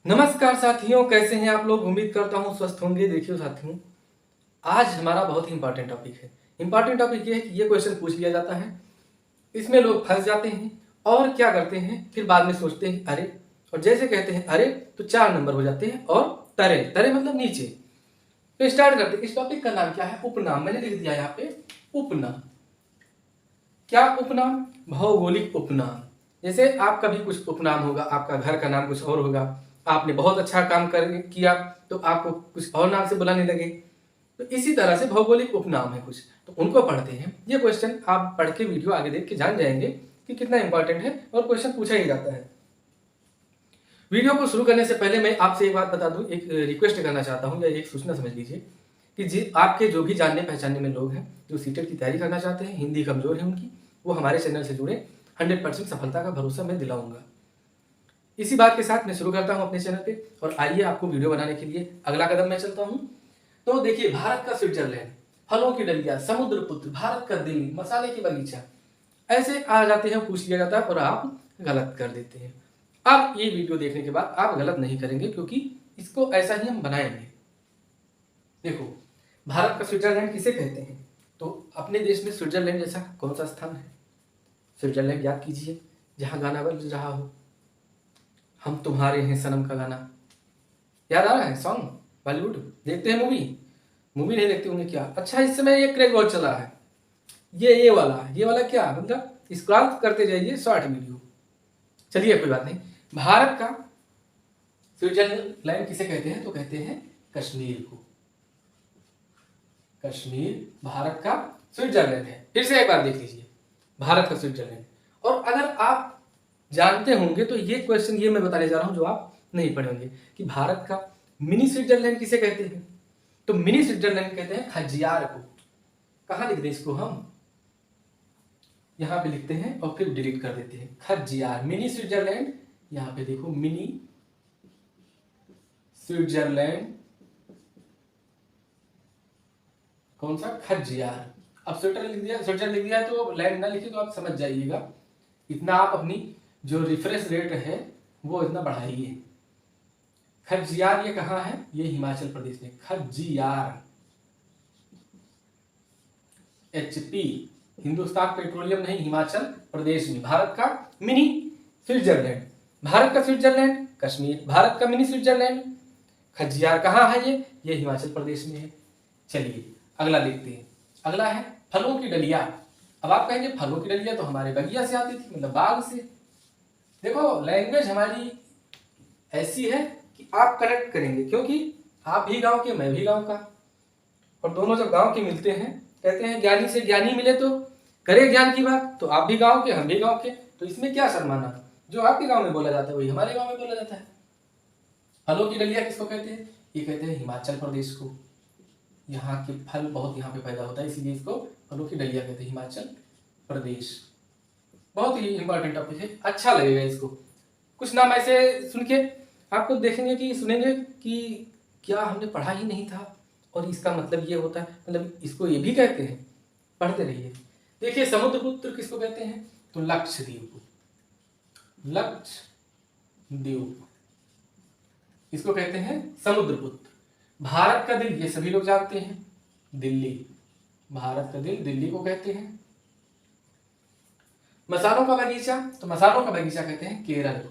नमस्कार साथियों, कैसे हैं आप लोग। उम्मीद करता हूँ स्वस्थ होंगे। देखिए साथियों, आज हमारा बहुत ही इंपॉर्टेंट टॉपिक है। इंपॉर्टेंट टॉपिक ये है कि ये क्वेश्चन पूछ लिया जाता है, इसमें लोग फंस जाते हैं और क्या करते हैं, फिर बाद में सोचते हैं अरे, और जैसे कहते हैं अरे तो 4 नंबर हो जाते हैं और तरे तरे मतलब नीचे। तो स्टार्ट करते हैं। इस टॉपिक का नाम क्या है? उपनाम। मैंने लिख दिया यहाँ पे उपनाम। क्या उपनाम? भौगोलिक उपनाम। जैसे आपका भी कुछ उपनाम होगा, आपका घर का नाम कुछ और होगा, आपने बहुत अच्छा काम किया तो आपको कुछ और नाम से बुलाने लगे। तो इसी तरह से भौगोलिक उपनाम है कुछ, तो उनको पढ़ते हैं। ये क्वेश्चन आप पढ़ के वीडियो आगे देख के जान जाएंगे कि कितना इंपॉर्टेंट है और क्वेश्चन पूछा ही जाता है। वीडियो को शुरू करने से पहले मैं आपसे एक बात बता दूं, एक रिक्वेस्ट करना चाहता हूं या एक सूचना समझ लीजिए कि जी आपके जो भी जानने पहचानने में लोग हैं जो सीटेट की तैयारी करना चाहते हैं, हिंदी कमजोर है उनकी, वो हमारे चैनल से जुड़े। 100% सफलता का भरोसा मैं दिलाऊंगा। इसी बात के साथ मैं शुरू करता हूं अपने चैनल पे, और आइए आपको वीडियो बनाने के लिए अगला कदम मैं चलता हूं। तो देखिए, भारत का स्विट्जरलैंड, फलों की डलिया, समुद्र पुत्र, भारत का दिल, मसाले की बगीचा, ऐसे आ जाते हैं, पूछ लिया जाता है और आप गलत कर देते हैं। अब ये वीडियो देखने के बाद आप गलत नहीं करेंगे, क्योंकि इसको ऐसा ही हम बनाएंगे। देखो, भारत का स्विट्जरलैंड किसे कहते हैं? तो अपने देश में स्विट्जरलैंड जैसा कौन सा स्थान है? स्विट्जरलैंड याद कीजिए, जहां गाना बज रहा हो, हम तुम्हारे हैं सनम का गाना। याद आ रहा है सॉन्ग? बॉलीवुड देखते हैं मूवी? मूवी नहीं देखते होंगे क्या? अच्छा, इस समय ये क्रेज बहुत चला है। ये वाला क्या मतलब, स्क्रॉल करते जाइए शॉर्ट वीडियो। चलिए कोई बात नहीं। भारत का स्विट्जरलैंड किसे कहते हैं? तो कहते हैं कश्मीर को। कश्मीर भारत का स्विट्जरलैंड है। फिर से एक बार देख लीजिए, भारत का स्विट्जरलैंड। और अगर आप जानते होंगे तो ये क्वेश्चन ये मैं बताने जा रहा हूं जो आप नहीं पढ़े होंगे, कि भारत का मिनी स्विट्जरलैंड किसे कहते हैं? तो मिनी स्विट्जरलैंड कहते हैं खजियार को। कहां लिख दें इसको हम? यहां पे लिखते हैं और फिर डिलीट कर देते हैं। Khajjiar, mini Switzerland. यहां पे देखो, मिनी स्विट्जरलैंड कौन सा? खजियार। अब स्वेटर लिख दिया, स्वेटर लिख दिया तो लैंड ना लिखिए तो आप समझ जाइएगा। इतना आप अपनी जो रिफ्रेश रेट है वो इतना बढ़ाइए। खजियार ये कहाँ है? ये हिमाचल प्रदेश में। खजियार, HP, हिंदुस्तान पेट्रोलियम नहीं, हिमाचल प्रदेश में। भारत का मिनी स्विट्जरलैंड। भारत का स्विट्जरलैंड कश्मीर, भारत का मिनी स्विट्जरलैंड खजियार। कहाँ है ये हिमाचल प्रदेश में है। चलिए अगला देखते हैं। अगला है फलों की डलिया। अब आप कहेंगे फलों की डलिया तो हमारे बगिया से आती थी, मतलब बाग से। देखो, लैंग्वेज हमारी ऐसी है कि आप कनेक्ट करेंगे, क्योंकि आप भी गांव के, मैं भी गांव का, और दोनों जब गांव के मिलते हैं, कहते हैं ज्ञानी से ज्ञानी मिले तो करे ज्ञान की बात। तो आप भी गांव के, हम भी गांव के, तो इसमें क्या शर्माना? जो आपके गांव में बोला जाता है वही हमारे गांव में बोला जाता है। फलों की डलिया किसको कहते हैं? ये कहते हैं हिमाचल प्रदेश को। यहाँ के फल बहुत यहाँ पे पैदा होता है, इसीलिए इसको फलों की डलिया कहते हैं, हिमाचल प्रदेश। बहुत ही इंपॉर्टेंट टॉपिक है, अच्छा लगेगा इसको। कुछ नाम ऐसे सुन के आपको देखेंगे कि सुनेंगे कि क्या हमने पढ़ा ही नहीं था, और इसका मतलब ये होता है, मतलब इसको ये भी कहते हैं। पढ़ते रहिए। देखिए, समुद्रपुत्र किसको कहते हैं? तो लक्षद्वीप। लक्षद्वीप इसको कहते हैं समुद्रपुत्र। भारत का दिल, ये सभी लोग जानते हैं, दिल्ली। भारत का दिल दिल्ली को कहते हैं। मसालों का बगीचा, तो मसालों का बगीचा कहते हैं केरल को।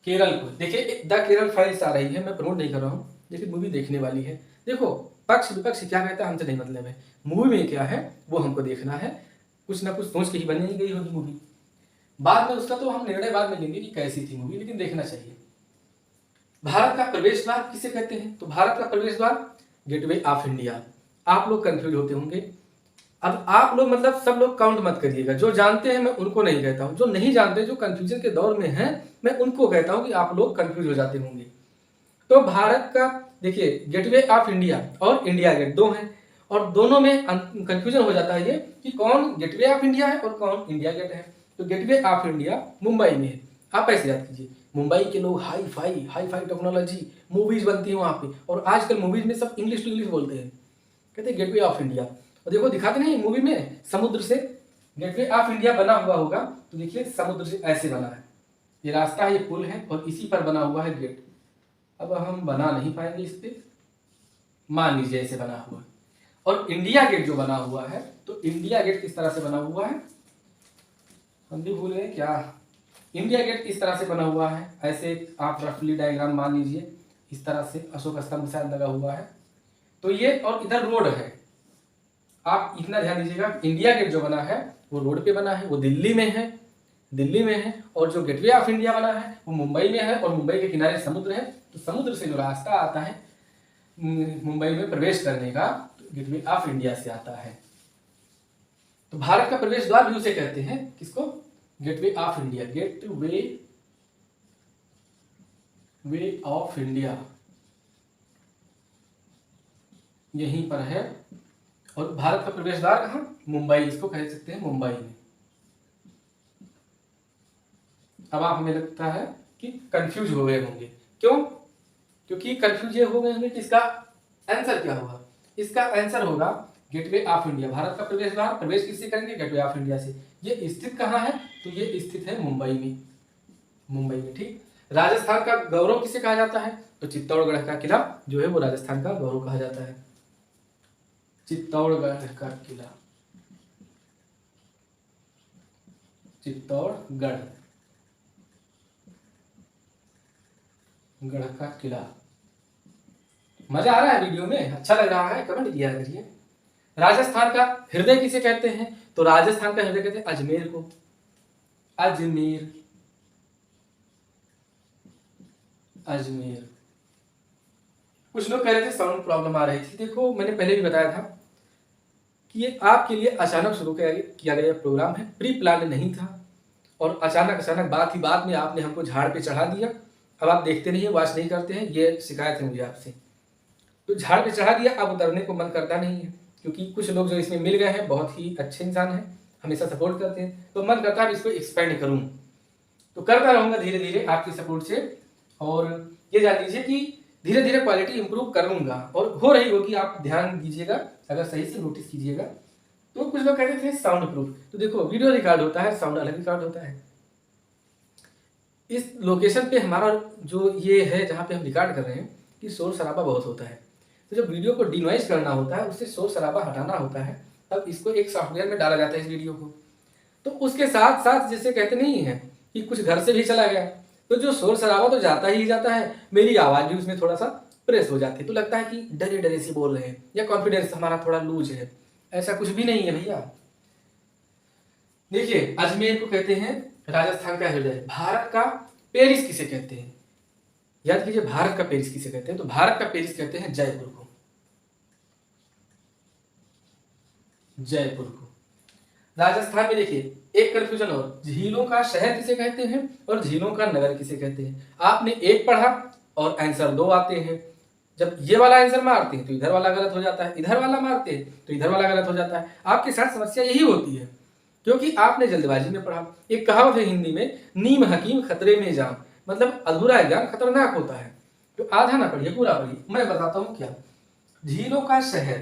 केरल को देखिए, द केरल फाइल्स आ रही है, मैं प्रमोट नहीं कर रहा हूं, लेकिन मूवी देखने वाली है। देखो, पक्ष विपक्ष क्या कहता है हमसे नहीं मतलब है, मूवी में क्या है वो हमको देखना है। कुछ ना कुछ सोच के ही बनी गई होगी मूवी। बाद में उसका तो हम निर्णय बाद में लेंगे कि कैसी थी मूवी, लेकिन देखना चाहिए। भारत का प्रवेश द्वार किसे कहते हैं? तो भारत का प्रवेश द्वार गेटवे ऑफ इंडिया। आप लोग कंफ्यूज होते होंगे। अब आप लोग मतलब सब लोग काउंट मत करिएगा, जो जानते हैं मैं उनको नहीं कहता हूं, जो नहीं जानते, जो कंफ्यूजन के दौर में हैं, मैं उनको कहता हूं कि आप लोग कंफ्यूज हो जाते होंगे। तो भारत का देखिए, गेटवे ऑफ इंडिया और इंडिया गेट दो हैं, और दोनों में कंफ्यूजन हो जाता है ये कि कौन गेटवे ऑफ इंडिया है और कौन इंडिया गेट है। तो गेटवे ऑफ इंडिया मुंबई में है। आप ऐसे याद कीजिए, मुंबई के लोग हाई फाई टेक्नोलॉजी, मूवीज बनती है वहां पे, और आजकल मूवीज में सब इंग्लिश टू इंग्लिश बोलते हैं, कहते हैं गेटवे ऑफ इंडिया। और देखो, दिखाते नहीं मूवी में, समुद्र से गेटवे ऑफ इंडिया बना हुआ होगा, तो देखिए समुद्र से ऐसे बना है, ये रास्ता है, ये पुल है और इसी पर बना हुआ है गेट। अब हम बना नहीं पाएंगे इस पे, मान लीजिए ऐसे बना हुआ है। और इंडिया गेट जो बना हुआ है, तो इंडिया गेट किस तरह से बना हुआ है, हम भी भूल गए क्या। इंडिया गेट इस तरह से बना हुआ है, ऐसे आप रफली डायग्राम मान लीजिए, इस तरह से अशोक स्तंभ शायद लगा हुआ है। तो ये और इधर रोड है, आप इतना ध्यान दीजिएगा, इंडिया गेट जो बना है वो रोड पे बना है, वो दिल्ली में है, दिल्ली में है। और जो गेटवे ऑफ इंडिया बना है वो मुंबई में है, और मुंबई के किनारे समुद्र है। तो समुद्र से जो रास्ता आता है मुंबई में प्रवेश करने का, तो गेटवे ऑफ इंडिया से आता है। तो भारत का प्रवेश द्वार भी उसे कहते हैं, किसको, gateway of India, way of India यहीं पर है। और भारत का प्रवेश द्वार कहाँ, मुंबई, इसको कह सकते हैं मुंबई में। अब आप, हमें लगता है कि कंफ्यूज हो गए होंगे, क्यों, क्योंकि कंफ्यूज ये हो गए होंगे कि इसका आंसर क्या होगा। इसका आंसर होगा गेटवे ऑफ इंडिया। भारत का प्रवेश द्वार, प्रवेश किससे करेंगे, गेटवे ऑफ इंडिया से। ये स्थित कहाँ है, तो ये स्थित है मुंबई में, मुंबई में, ठीक। राजस्थान का गौरव किसे कहा जाता है, तो चित्तौड़गढ़ का किला जो है वो राजस्थान का गौरव कहा जाता है, चित्तौड़गढ़ का किला, चित्तौड़गढ़ गढ़ का किला। मजा आ रहा है वीडियो में, अच्छा लग रहा है, कमेंट किया करिए। राजस्थान का हृदय किसे कहते हैं, तो राजस्थान का हृदय कहते हैं अजमेर को, अजमेर, अजमेर। कुछ लोग कह रहे थे साउंड प्रॉब्लम आ रही थी। देखो, मैंने पहले भी बताया था कि ये आपके लिए अचानक शुरू किया गया प्रोग्राम है, प्री प्लान नहीं था। और अचानक बात ही बात में आपने हमको झाड़ पे चढ़ा दिया। अब आप देखते नहीं है, वॉच नहीं करते हैं, ये शिकायत है मुझे आपसे। तो झाड़ पे चढ़ा दिया, अब उतरने को मन करता नहीं है, क्योंकि कुछ लोग जो इसमें मिल गए हैं बहुत ही अच्छे इंसान हैं, हमेशा सपोर्ट करते हैं, तो मन करता है इसको एक्सपेंड करूं। तो करता रहूंगा धीरे धीरे आपकी सपोर्ट से। और ये जान लीजिए कि धीरे धीरे क्वालिटी इंप्रूव करूंगा, और हो रही होगी, आप ध्यान दीजिएगा, अगर सही से नोटिस कीजिएगा। तो कुछ लोग कहते थे साउंड प्रूफ, तो देखो वीडियो रिकॉर्ड होता है, साउंड अलग रिकॉर्ड होता है। इस लोकेशन पे हमारा जो ये है जहाँ पे हम रिकॉर्ड कर रहे हैं, कि शोर शराबा बहुत होता है। तो जब वीडियो को डिनॉइस करना होता है, उससे शोर शराबा हटाना होता है, तब इसको एक सॉफ्टवेयर में डाला जाता है इस वीडियो को। तो उसके साथ साथ जैसे कहते नहीं है कि कुछ घर से भी चला गया, तो जो शोर शराबा तो जाता ही जाता है, मेरी आवाज़ भी उसमें थोड़ा सा प्रेस हो जाती है, तो लगता है कि डरे डरे से बोल रहे हैं, या कॉन्फिडेंस हमारा थोड़ा लूज है। ऐसा कुछ भी नहीं है भैया। देखिए, अजमेर को कहते हैं राजस्थान का हृदय। भारत का पेरिस किसे कहते हैं, याद कीजिए, भारत का पेरिस किसे कहते हैं, तो भारत का पेरिस कहते हैं जयपुर को, जयपुर को। राजस्थान में देखिए एक कंफ्यूजन और, झीलों का शहर किसे कहते हैं और झीलों का नगर किसे कहते हैं। आपने एक पढ़ा और आंसर दो आते हैं। जब ये वाला आंसर मारते हैं तो इधर वाला गलत हो जाता है, इधर वाला मारते हैं तो इधर वाला गलत हो जाता है। आपके साथ समस्या यही होती है, क्योंकि आपने जल्दबाजी में पढ़ा। एक कहावत है हिंदी में, नीम हकीम खतरे में जाम, मतलब अधूरा ज्ञान खतरनाक होता है। तो आधा ना पढ़िए, पूरा पढ़िए। मैं बताता हूँ क्या, झीलों का शहर,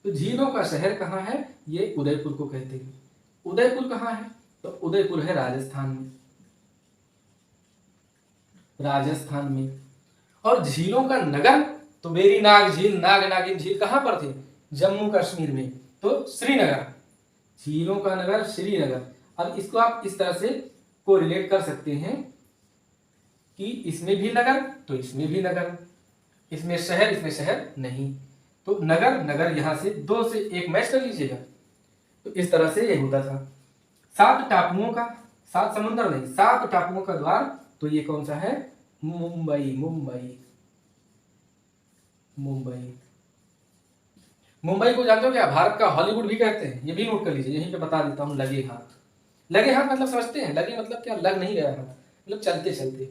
तो झीलों का शहर कहाँ है, ये उदयपुर को कहते हैं। उदयपुर कहाँ है, तो उदयपुर है राजस्थान में, राजस्थान में। और झीलों का नगर, तो वेरीनाग झील, नाग नागिन झील कहाँ पर थे, जम्मू कश्मीर में, तो श्रीनगर। झीलों का नगर श्रीनगर। अब इसको आप इस तरह से कोरिलेट कर सकते हैं कि इसमें भी नगर तो इसमें भी नगर, इसमें शहर नहीं, तो नगर नगर, यहां से दो से एक मैच कर लीजिएगा। तो इस तरह से ये होता था। 7 टापुओं का, 7 समुद्र नहीं, 7 टापुओं का द्वार, तो ये कौन सा है, मुंबई, मुंबई, मुंबई। मुंबई को जानते हो क्या, भारत का हॉलीवुड भी कहते हैं, ये भी नोट कर लीजिए, यहीं पे बता देता हूँ। लगे हाथ, लगे हाथ मतलब समझते हैं, लगे मतलब क्या, लग नहीं गया हाथ, मतलब चलते चलते,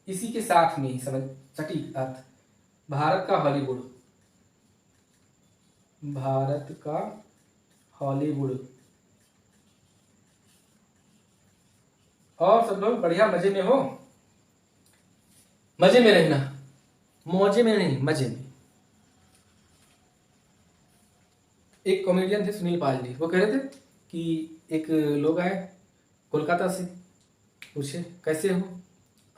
इसी के साथ में ही समझ, सटीक अर्थ। भारत का हॉलीवुड, भारत का हॉलीवुड। और सब लोग बढ़िया मजे में हो, मजे में रहना, मौजे में नहीं, मजे में। एक कॉमेडियन थे सुनील पालजी, वो कह रहे थे कि एक लोग आए कोलकाता से, पूछे कैसे हो,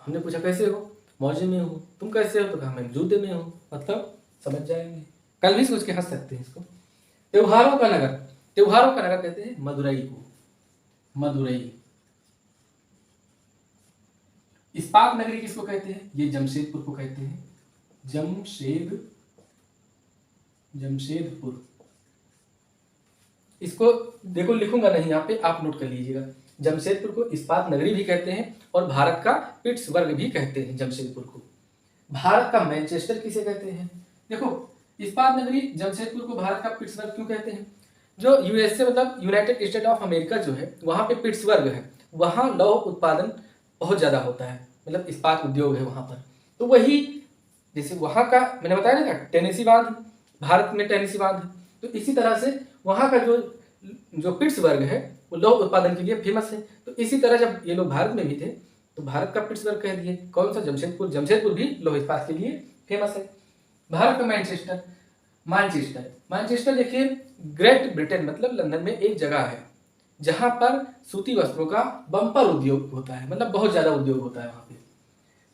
हमने पूछा कैसे हो, मौजे में हूँ। तुम कैसे हो, तो कहा मैं जूते में हूँ। मतलब समझ जाएंगे, कल भी सोच के हंस सकते हैं इसको। त्योहारों का नगर, त्योहारों का नगर कहते हैं मदुरई को, मदुरई। इस्पात नगरी किसको कहते हैं, ये जमशेदपुर को कहते हैं, जमशेदपुर। इसको देखो लिखूंगा नहीं यहाँ पे, आप नोट कर लीजिएगा। जमशेदपुर को इस्पात नगरी भी कहते हैं और भारत का पिट्सबर्ग भी कहते हैं जमशेदपुर को। भारत का मैनचेस्टर किसे कहते हैं, देखो इस्पात नगरी जमशेदपुर को भारत का पिट्सबर्ग क्यों कहते हैं, जो यूएसए मतलब यूनाइटेड स्टेट ऑफ अमेरिका जो है वहाँ पे पिट्सबर्ग है, वहाँ लौह उत्पादन बहुत ज़्यादा होता है, मतलब इस्पात उद्योग है वहाँ पर। तो वही जैसे वहाँ का मैंने बताया ना टेनेसी बांध, भारत में टेनेसी बांध है, तो इसी तरह से वहाँ का जो पिट्सबर्ग है वो लौह उत्पादन के लिए फेमस है। तो इसी तरह जब ये लोग भारत में भी थे तो भारत का पिट्सबर्ग कह दिए। कौन सा, जमशेदपुर। जमशेदपुर भी लौह इस्पात के लिए फेमस है। भारत का मैनचेस्टर, मैनचेस्टर देखिए ग्रेट ब्रिटेन मतलब लंदन में एक जगह है जहां पर सूती वस्त्रों का बम्पर उद्योग होता है, मतलब बहुत ज्यादा उद्योग होता है वहां पे।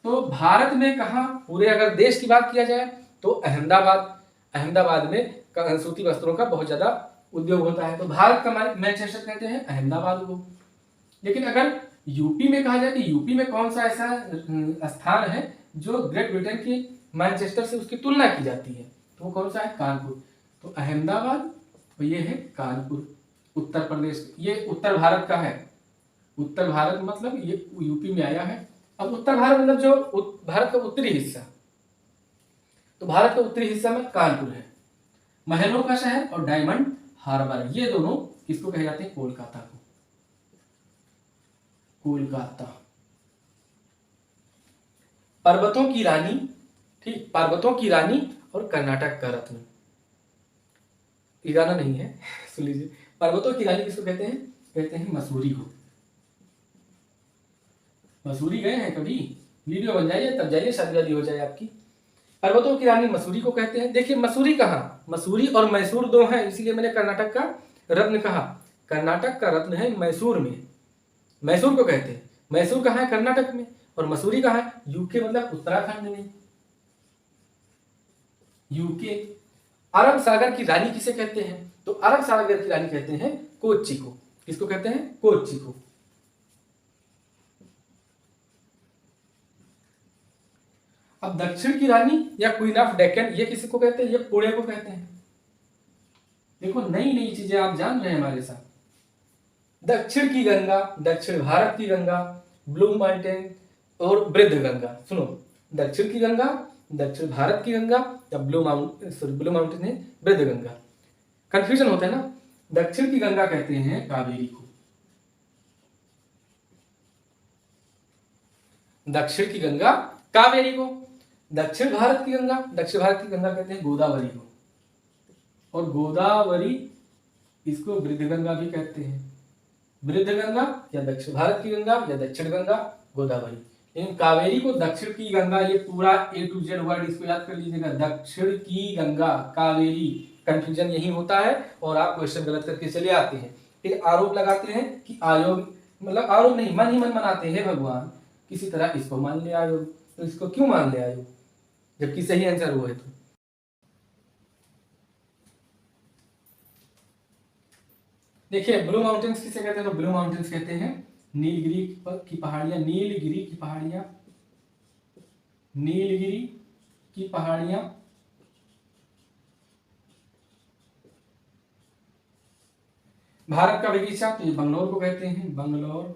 तो भारत में कहा, पूरे अगर देश की बात किया जाए तो अहमदाबाद में सूती वस्त्रों का बहुत ज्यादा उद्योग होता है। तो भारत का मैनचेस्टर कहते हैं अहमदाबाद को। लेकिन अगर यूपी में कहा जाए तो यूपी में कौन सा ऐसा स्थान है जो ग्रेट ब्रिटेन की मैनचेस्टर से उसकी तुलना की जाती है, तो वो कौन सा है, कानपुर। तो अहमदाबाद और ये है कानपुर, उत्तर प्रदेश। ये उत्तर भारत का है, उत्तर भारत मतलब ये यूपी में आया है। अब उत्तर भारत मतलब जो भारत का उत्तरी हिस्सा, तो भारत का उत्तरी हिस्सा में कानपुर है, महलों का शहर और डायमंड हार्बर। ये दोनों किसको कहे जाते हैं, कोलकाता को, कोलकाता। पर्वतों की रानी, ठीक, पर्वतों की रानी और कर्नाटक का रत्न, ये गाना नहीं है सुन लीजिए। पर्वतों की रानी किसको कहते हैं, कहते हैं मसूरी को। मसूरी गए हैं कभी, वीडियो बन जाइए तब जाइए, शादी वादी हो जाए आपकी। पर्वतों की रानी मसूरी को कहते हैं। देखिए मसूरी कहाँ, मसूरी और मैसूर दो हैं, इसीलिए मैंने कर्नाटक का रत्न कहा। कर्नाटक का रत्न है मैसूर में, मैसूर को कहते हैं। मैसूर कहाँ है, कर्नाटक में। और मसूरी कहाँ है, यूके मतलब उत्तराखंड में, यूके। अरब सागर की रानी किसे कहते हैं, तो अरब सागर की रानी कहते हैं कोच्चि को। किसको कहते हैं, कोच्चि को। अब दक्षिण की रानी या क्वीन ऑफ डेक्कन ये किसी को कहते हैं, ये पुणे को कहते हैं। देखो नई नई चीजें आप जान रहे हैं हमारे साथ। दक्षिण की गंगा, दक्षिण भारत की गंगा, ब्लू माउंटेन और वृद्ध गंगा। सुनो, दक्षिण की गंगा, दक्षिण भारत की गंगा या ब्लू माउंटेन है वृद्ध गंगा। कंफ्यूजन होता है ना। दक्षिण की गंगा कहते हैं कावेरी को, दक्षिण की गंगा कावेरी को। दक्षिण भारत की गंगा, दक्षिण भारत की गंगा कहते हैं गोदावरी को, और गोदावरी इसको वृद्ध गंगा भी कहते हैं। वृद्ध गंगा या दक्षिण भारत की गंगा या दक्षिण गंगा गोदावरी। लेकिन कावेरी को दक्षिण की गंगा, ये पूरा A to Z वर्ड इसको याद कर लीजिएगा, दक्षिण की गंगा कावेरी। कंफ्यूजन यही होता है और आप क्वेश्चन गलत करके चले आते हैं, फिर आरोप लगाते हैं कि आयोग, मतलब आरोप नहीं, मन ही मन मनाते हैं भगवान किसी तरह इसको मान ले आयोग। तो इसको क्यों मान ले आयोग जबकि सही आंसर वो है। तो देखिए ब्लू माउंटेन्स किसे कहते हैं, तो ब्लू माउंटेन्स कहते हैं नीलगिरी की पहाड़ियां, नीलगिरी की पहाड़ियां, नीलगिरी की पहाड़ियां। भारत का बगीचा तो ये बंगलोर को कहते हैं, बंगलोर,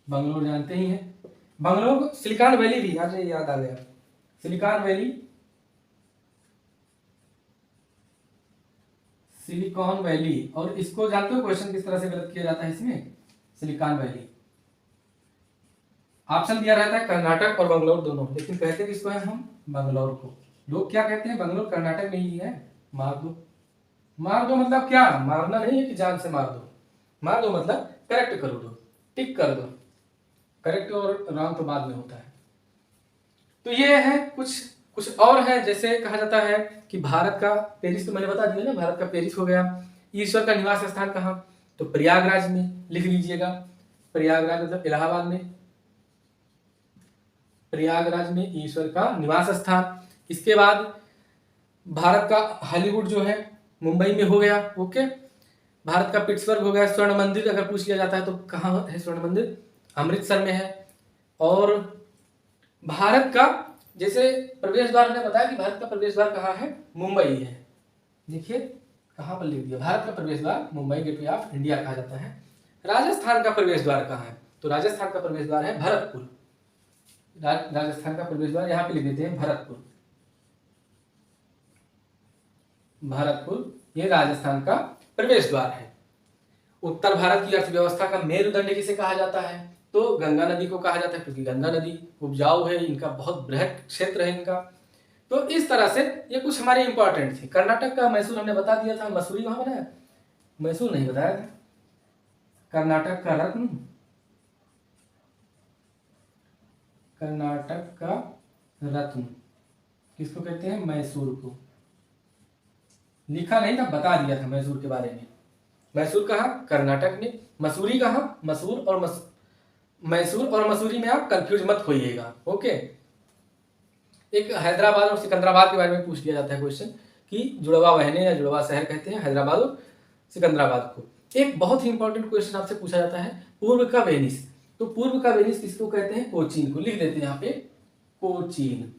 बंगलोर जानते ही हैं। बंगलोर, सिलिकॉन वैली भी, आज याद आ गया, सिलिकॉन वैली, सिलिकॉन वैली। और इसको जानते हो क्वेश्चन किस तरह से गलत किया जाता है इसमें, सिलिकॉन वैली ऑप्शन दिया रहता है कर्नाटक और बंगलोर दोनों, लेकिन कहते किसको है हम, बंगलोर को। लोग क्या कहते हैं, बंगलोर कर्नाटक में ही है, मार दो। मार दो मतलब क्या, मारना नहीं है कि जान से मार दो, मार दो मतलब करेक्ट कर दो, टिक कर दो। करेक्ट और रॉन्ग तो बाद में होता है। तो ये है कुछ और है, जैसे कहा जाता है कि भारत का पेरिस, तो मैंने बता दिया ना, भारत का पेरिस हो गया। ईश्वर का निवास स्थान कहाँ, तो प्रयागराज में, लिख लीजिएगा, प्रयागराज मतलब इलाहाबाद में। प्रयागराज में ईश्वर का निवास स्थान। इसके बाद भारत का हॉलीवुड जो है मुंबई में हो गया। ओके, भारत का पिट्सबर्ग हो गया। स्वर्ण मंदिर अगर पूछ लिया जाता है तो कहाँ है स्वर्ण मंदिर? अमृतसर में है। और भारत का जैसे प्रवेश द्वार ने बताया कि भारत का प्रवेश द्वार कहाँ है? मुंबई है। देखिए कहाँ पर लिख दिया, भारत का प्रवेश द्वार मुंबई, गेटवे ऑफ इंडिया कहा जाता है। राजस्थान का प्रवेश द्वार कहाँ है? तो राजस्थान का प्रवेश द्वार है भरतपुर। राजस्थान का प्रवेश द्वार यहाँ पे लिख देते हैं भरतपुर। भरतपुर ये राजस्थान का प्रवेश द्वार है। उत्तर भारत की अर्थव्यवस्था का मेरुदंड किसे कहा जाता है? तो गंगा नदी को कहा जाता है, क्योंकि गंगा नदी उपजाऊ है, इनका बहुत बृहद क्षेत्र है इनका। तो इस तरह से ये कुछ हमारे इंपॉर्टेंट थे। कर्नाटक का मैसूर हमने बता दिया था। मसूरी कहाँ बनाया? मैसूर नहीं बताया था। कर्नाटक का रत्न, कर्नाटक का रत्न किसको कहते हैं? मैसूर को। लिखा नहीं था, बता दिया था मैसूर के बारे में। मैसूर कहाँ? कर्नाटक में। मसूरी कहाँ? मसूर और मैसूर और मसूरी में आप कंफ्यूज मत होइएगा। ओके, एक हैदराबाद और सिकंदराबाद के बारे में पूछ लिया जाता है क्वेश्चन कि जुड़वा बहने या जुड़वा शहर कहते हैं हैदराबाद और सिकंदराबाद को। एक बहुत ही इंपॉर्टेंट क्वेश्चन आपसे पूछा जाता है, पूर्व का वेनिस। तो पूर्व का वेनिस किसको कहते हैं? कोचीन को। लिख देते हैं यहाँ पे कोचीन,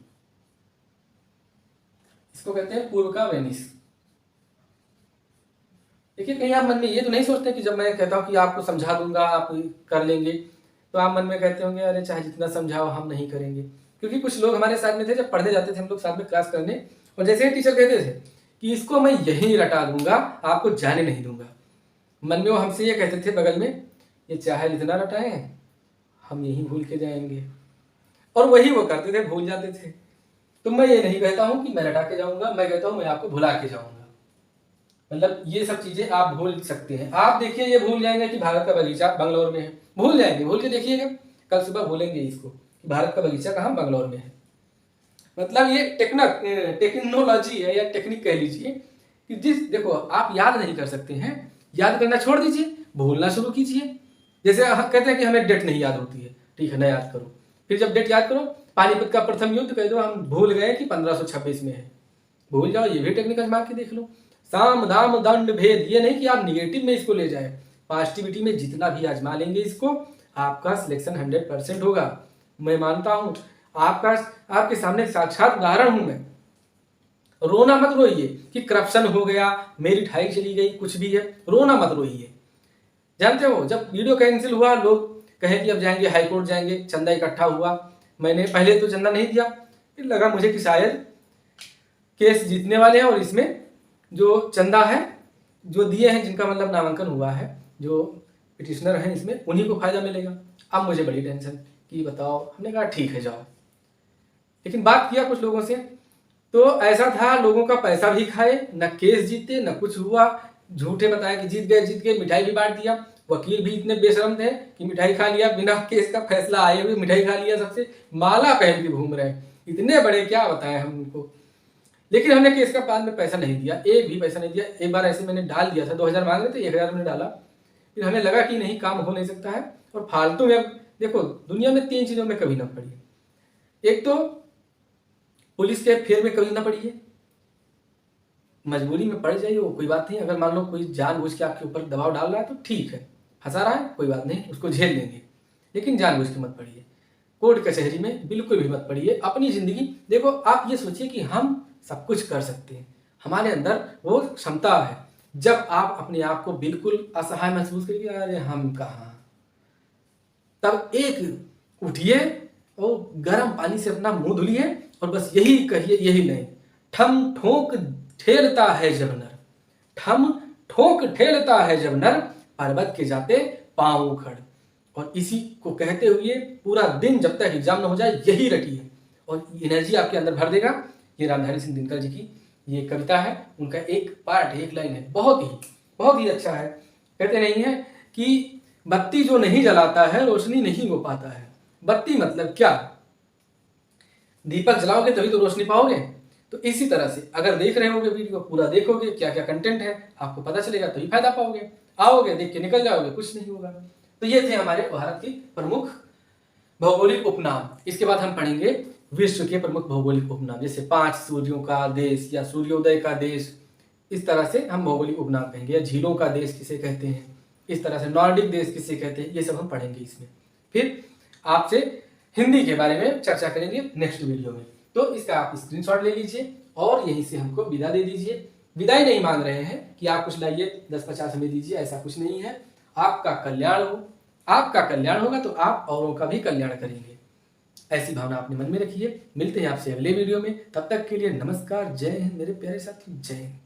इसको कहते हैं पूर्व का वेनिस। देखिए कहीं आप मन में ये तो नहीं सोचते कि जब मैं कहता हूं कि आपको समझा दूंगा आप कर लेंगे, तो आप मन में कहते होंगे अरे चाहे जितना समझाओ हम नहीं करेंगे। क्योंकि कुछ लोग हमारे साथ में थे, जब पढ़ने जाते थे हम लोग साथ में क्लास करने, और जैसे ही टीचर कहते थे कि इसको मैं यहीं रटा दूंगा, आपको जाने नहीं दूंगा, मन में वो हमसे ये कहते थे बगल में, ये चाहे जितना रटाए हम यहीं भूल के जाएंगे। और वही वो करते थे, भूल जाते थे। तो मैं ये नहीं कहता हूं कि मैं रटा के जाऊंगा, मैं कहता हूं मैं आपको भुला के जाऊंगा। मतलब ये सब चीजें आप भूल सकते हैं। आप देखिए ये भूल जाएंगे कि भारत का बगीचा बंगलोर में है, भूल जाएंगे, भूल के देखिएगा, कल सुबह भूलेंगे इसको कि भारत का बगीचा कहाँ? बंगलोर में है। मतलब ये टेक्नोलॉजी है या टेक्निक कह लीजिए कि देखो आप याद नहीं कर सकते हैं, याद करना छोड़ दीजिए, भूलना शुरू कीजिए। जैसे कहते हैं कि हमें डेट नहीं याद होती है, ठीक है ना याद करो। फिर जब डेट याद करो, पानीपत का प्रथम युद्ध कह दो हम भूल गए कि 1526 में है, भूल जाओ, ये भी टेक्निक आजमा के देख लो। साम दाम दंड भेद, ये नहीं कि आप निगेटिव में इसको ले जाए, पॉजिटिविटी में जितना भी आजमा लेंगे इसको, आपका सिलेक्शन 100% होगा। मैं मानता हूं, आपके सामने साक्षात उदाहरण हूं मैं। रोना मत रोइए कि करप्शन हो गया, मेरिट हाई चली गई, कुछ भी है, रोना मत रोइए। जानते हो जब वीडियो कैंसिल हुआ, लोग कहे कि अब जाएंगे हाई कोर्ट जाएंगे, चंदा इकट्ठा हुआ, मैंने पहले तो चंदा नहीं दिया, फिर लगा मुझे कि शायद केस जीतने वाले हैं और इसमें जो चंदा है जो दिए हैं, जिनका मतलब नामांकन हुआ है, जो पिटिशनर हैं इसमें, उन्हीं को फायदा मिलेगा। अब मुझे बड़ी टेंशन कि बताओ, हमने कहा ठीक है जाओ, लेकिन बात किया कुछ लोगों से तो ऐसा था, लोगों का पैसा भी खाए, न केस जीते न कुछ हुआ, झूठे बताए कि जीत गए, मिठाई भी बांट दिया। वकील भी इतने बेशरम थे कि मिठाई खा लिया, बिना केस का फैसला आए हुए मिठाई खा लिया, सबसे माला पहन के घूम रहे हैं, इतने बड़े, क्या बताएं हम उनको। लेकिन हमने केस का बाद में पैसा नहीं दिया, एक भी पैसा नहीं दिया। एक बार ऐसे मैंने डाल दिया था, 2000 मांग रहे थे, 1000 मैंने डाला, फिर हमें लगा कि नहीं काम हो नहीं सकता है, और फालतू में। अब देखो दुनिया में 3 चीजों में कभी ना पड़िए, एक तो पुलिस के फेर में कभी ना पड़िए, मजबूरी में पड़ जाइए वो कोई बात नहीं, अगर मान लो कोई जानबूझ के आपके ऊपर दबाव डाल रहा है तो ठीक है, फंसा रहा है कोई बात नहीं, उसको झेल लेंगे, लेकिन जानबूझ के मत पड़िए, कोर्ट कचहरी में बिल्कुल भी मत पड़िए। अपनी जिंदगी देखो, आप ये सोचिए कि हम सब कुछ कर सकते हैं, हमारे अंदर वो क्षमता है। जब आप अपने आप को बिल्कुल असहाय महसूस करिए, अरे हम कहाँ, तब एक उठिए और गर्म पानी से अपना मुंह धुलिए और बस यही कहिए, यही नहीं, ठम ठोक ठेलता है जब नर, ठम ठोक ठेलता है जब नर, पर्वत के जाते पांव उखड़। और इसी को कहते हुए पूरा दिन जब तक एग्जाम न हो जाए यही रटिए, और एनर्जी आपके अंदर भर देगा। ये रामधारी सिंह दिनकर जी की ये कविता है, उनका एक पार्ट, एक लाइन है, बहुत ही अच्छा है। कहते नहीं है कि बत्ती जो नहीं जलाता है रोशनी नहीं हो पाता है। बत्ती मतलब क्या? दीपक जलाओगे तभी तो रोशनी पाओगे। तो इसी तरह से अगर देख रहे होगे वीडियो पूरा देखोगे, क्या क्या कंटेंट है आपको पता चलेगा, तभी फायदा पाओगे। आओगे देख के निकल जाओगे, कुछ नहीं होगा। तो ये थे हमारे भारत की प्रमुख भौगोलिक उपनाम। इसके बाद हम पढ़ेंगे विश्व के प्रमुख भौगोलिक उपनाम, जैसे 5 सूर्यों का देश या सूर्योदय का देश, इस तरह से हम भौगोलिक उपनाम कहेंगे। या झीलों का देश किसे कहते हैं, इस तरह से नॉर्डिक देश किसे कहते हैं, ये सब हम पढ़ेंगे इसमें। फिर आपसे हिंदी के बारे में चर्चा करेंगे नेक्स्ट वीडियो में। तो इसका आप स्क्रीनशॉट ले लीजिए और यहीं से हमको विदा दे दीजिए। विदाई नहीं मांग रहे हैं कि आप कुछ लाइए 10-50 हमें दीजिए, ऐसा कुछ नहीं है। आपका कल्याण हो, आपका कल्याण होगा तो आप औरों का भी कल्याण करेंगे, ऐसी भावना अपने मन में रखिए। मिलते हैं आपसे अगले वीडियो में, तब तक के लिए नमस्कार, जय हिंद मेरे प्यारे साथी, जय हिंद।